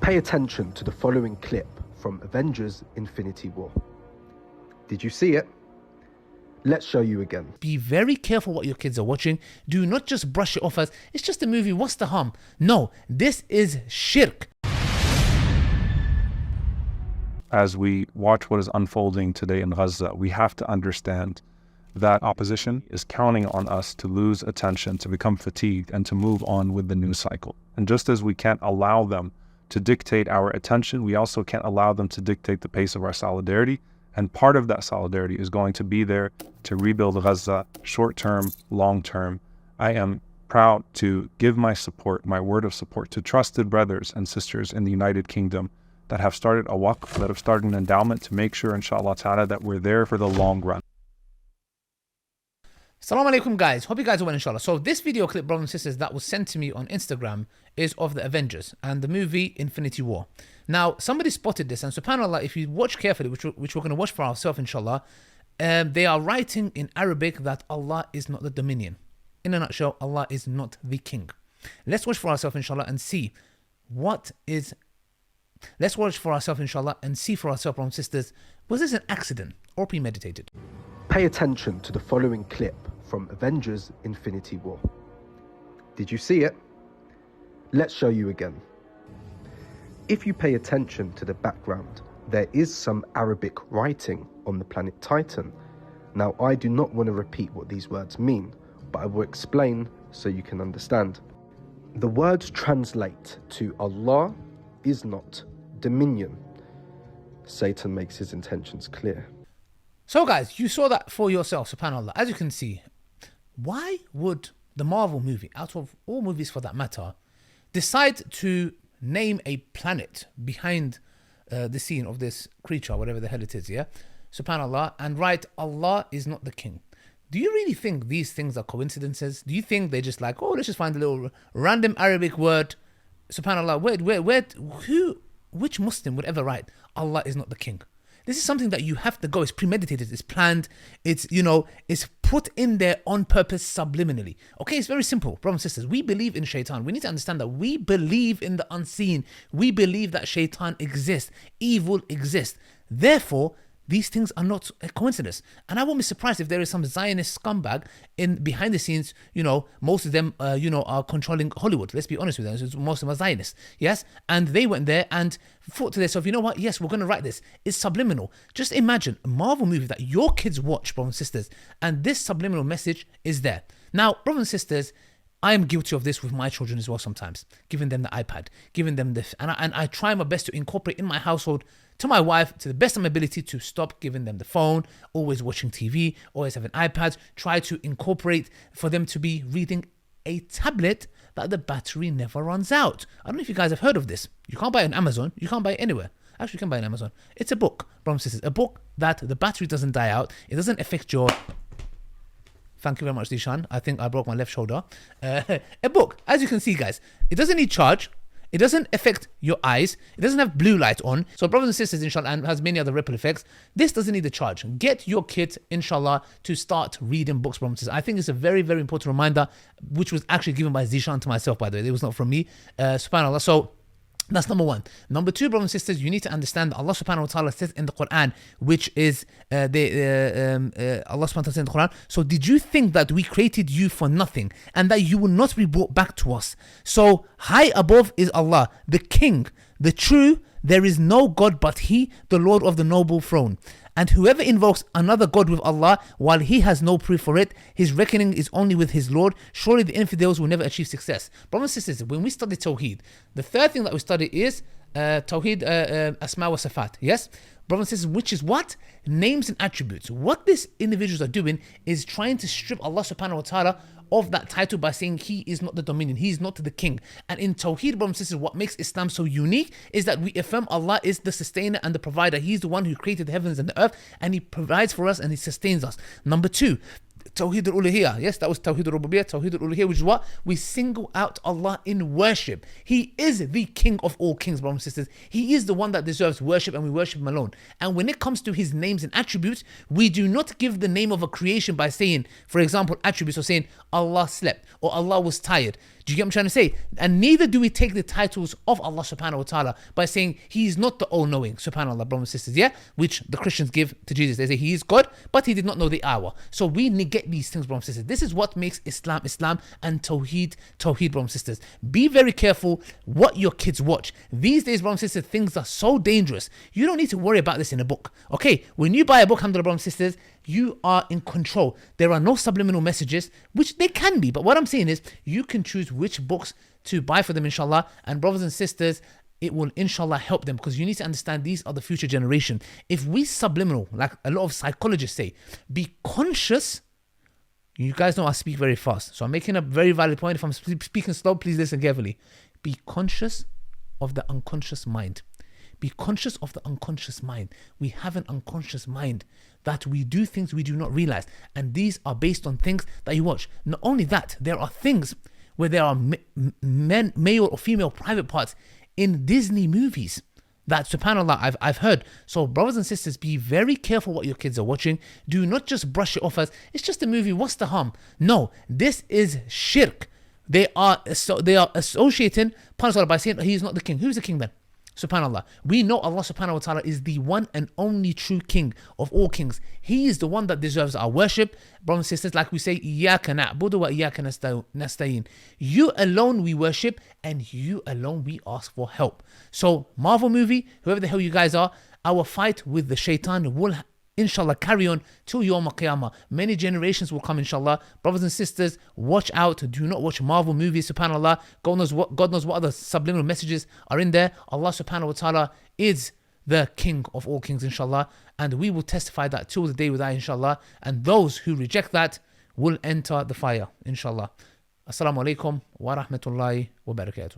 Pay attention to the following clip from Avengers: Infinity War. Did you see it? Let's show you again. Be very careful what your kids are watching. Do not just brush it off as, it's just a movie, what's the harm? No, this is shirk. As we watch what is unfolding today in Gaza, we have to understand that opposition is counting on us to lose attention, to become fatigued, and to move on with the news cycle. And just as we can't allow them to dictate our attention, we also can't allow them to dictate the pace of our solidarity. And part of that solidarity is going to be there to rebuild Gaza, short-term, long-term. I am proud to give my support, my word of support, to trusted brothers and sisters in the United Kingdom that have started a waqf, that have started an endowment to make sure, inshallah ta'ala, that we're there for the long run. Assalamu alaikum guys, hope you guys are well inshallah. So this video clip, brothers and sisters, that was sent to me on Instagram is of the Avengers and the movie Infinity War. Now somebody spotted this, and subhanAllah, if you watch carefully, which we're going to watch for ourselves inshallah, they are writing in Arabic that Allah is not the dominion. In a nutshell, Allah is not the king. Let's watch for ourselves inshallah and see what is... Let's watch for ourselves inshallah and see for ourselves, brothers and sisters, was this an accident or premeditated? Pay attention to the following clip from Avengers: Infinity War. Did you see it? Let's show you again. If you pay attention to the background, there is some Arabic writing on the planet Titan. Now, I do not want to repeat what these words mean, but I will explain so you can understand. The words translate to Allah is not dominion. Satan makes his intentions clear. So guys, you saw that for yourself, subhanAllah. As you can see, why would the Marvel movie, out of all movies for that matter, decide to name a planet behind the scene of this creature, whatever the hell it is, yeah? Subhanallah, and write Allah is not the king. Do you really think these things are coincidences? Do you think they're just like, oh, let's just find a little random Arabic word? Subhanallah, which Muslim would ever write Allah is not the king? This is something that you have to go. It's premeditated. It's planned. It's, it's put in there on purpose subliminally. Okay, it's very simple, brothers and sisters. We believe in shaitan. We need to understand that we believe in the unseen. We believe that shaitan exists. Evil exists. Therefore, these things are not a coincidence. And I won't be surprised if there is some Zionist scumbag in behind the scenes, most of them, are controlling Hollywood. Let's be honest with them. Most of them are Zionists. Yes. And they went there and thought to themselves, you know what? Yes, we're going to write this. It's subliminal. Just imagine a Marvel movie that your kids watch, brothers and sisters, and this subliminal message is there. Now, brothers and sisters, I am guilty of this with my children as well sometimes, giving them the iPad, giving them this. And I try my best to incorporate in my household to my wife, to the best of my ability, to stop giving them the phone, always watching TV, always having iPads, try to incorporate for them to be reading a tablet that the battery never runs out. I don't know if you guys have heard of this. You can't buy it on Amazon. You can't buy it anywhere. Actually, you can buy it on Amazon. It's a book, brothers and sisters, a book that the battery doesn't die out. It doesn't affect your... Thank you very much, Dishan. I think I broke my left shoulder. A book, as you can see, guys, it doesn't need charge. It doesn't affect your eyes. It doesn't have blue light on. So brothers and sisters, inshallah, and has many other ripple effects. This doesn't need a charge. Get your kids, inshallah, to start reading books, brothers and sisters. I think it's a very, very important reminder, which was actually given by Zishan to myself, by the way. It was not from me. Subhanallah. So that's number one. Number two, brothers and sisters, you need to understand that Allah subhanahu wa ta'ala says in the Quran, which is Allah subhanahu wa ta'ala says in the Quran, so did you think that we created you for nothing and that you will not be brought back to us? So high above is Allah, the King, the true, there is no God but He, the Lord of the noble throne. And whoever invokes another God with Allah, while he has no proof for it, his reckoning is only with his Lord. Surely the infidels will never achieve success. Brothers and sisters, when we study Tawheed, the third thing that we study is Tawheed Asma wa Sifat. Yes? Brothers and sisters, which is what? Names and attributes. What these individuals are doing is trying to strip Allah subhanahu wa ta'ala of that title by saying He is not the dominion, He is not the king. And in Tawheed, brothers and sisters, what makes Islam so unique is that we affirm Allah is the sustainer and the provider. He's the one who created the heavens and the earth, and He provides for us and He sustains us. Number two, Tawheed al-Uluhiyah. Yes, that was Tawheed al-Rububiyyah, Tawheed al-Uluhiyah, which is what? We single out Allah in worship. He is the King of all kings, brothers and sisters. He is the one that deserves worship, and we worship Him alone. And when it comes to His names and attributes, we do not give the name of a creation by saying, for example, attributes, or saying Allah slept or Allah was tired. Do you get what I'm trying to say? And neither do we take the titles of Allah subhanahu wa ta'ala by saying He's not the all-knowing, subhanAllah, brothers and sisters, yeah? Which the Christians give to Jesus. They say He is God, but He did not know the hour. So we negate these things, brothers and sisters. This is what makes Islam, Islam, and Tawheed, Tawheed, brothers and sisters. Be very careful what your kids watch. These days, brothers and sisters, things are so dangerous. You don't need to worry about this in a book. Okay, when you buy a book, alhamdulillah, brothers and sisters, you are in control. There are no subliminal messages, which they can be. But what I'm saying is, you can choose which books to buy for them, inshallah. And brothers and sisters, it will inshallah help them, because you need to understand these are the future generation. If we subliminal, like a lot of psychologists say, be conscious. You guys know I speak very fast, so I'm making a very valid point. If I'm speaking slow, please listen carefully. Be conscious of the unconscious mind. Be conscious of the unconscious mind. We have an unconscious mind that we do things we do not realize. And these are based on things that you watch. Not only that, there are things where there are men, male or female private parts in Disney movies that, subhanAllah, I've heard. So brothers and sisters, be very careful what your kids are watching. Do not just brush it off as, it's just a movie, what's the harm? No, this is shirk. They are associating by saying He is not the king. Who's the king then? SubhanAllah. We know Allah subhanahu wa ta'ala is the one and only true king of all kings. He is the one that deserves our worship. Brothers and sisters, like we say, Iyaka na'budu wa iyaka nasta'in. You alone we worship, and you alone we ask for help. So, Marvel movie, whoever the hell you guys are, our fight with the shaitan will inshallah carry on till Yawm al-Qiyamah. Many generations will come, inshallah. Brothers and sisters, watch out. Do not watch Marvel movies, subhanAllah. God knows what other subliminal messages are in there. Allah subhanahu wa ta'ala is the king of all kings, inshallah. And we will testify that till the day we die, inshallah. And those who reject that will enter the fire, inshallah. Assalamu alaikum wa rahmatullahi wa barakatuh.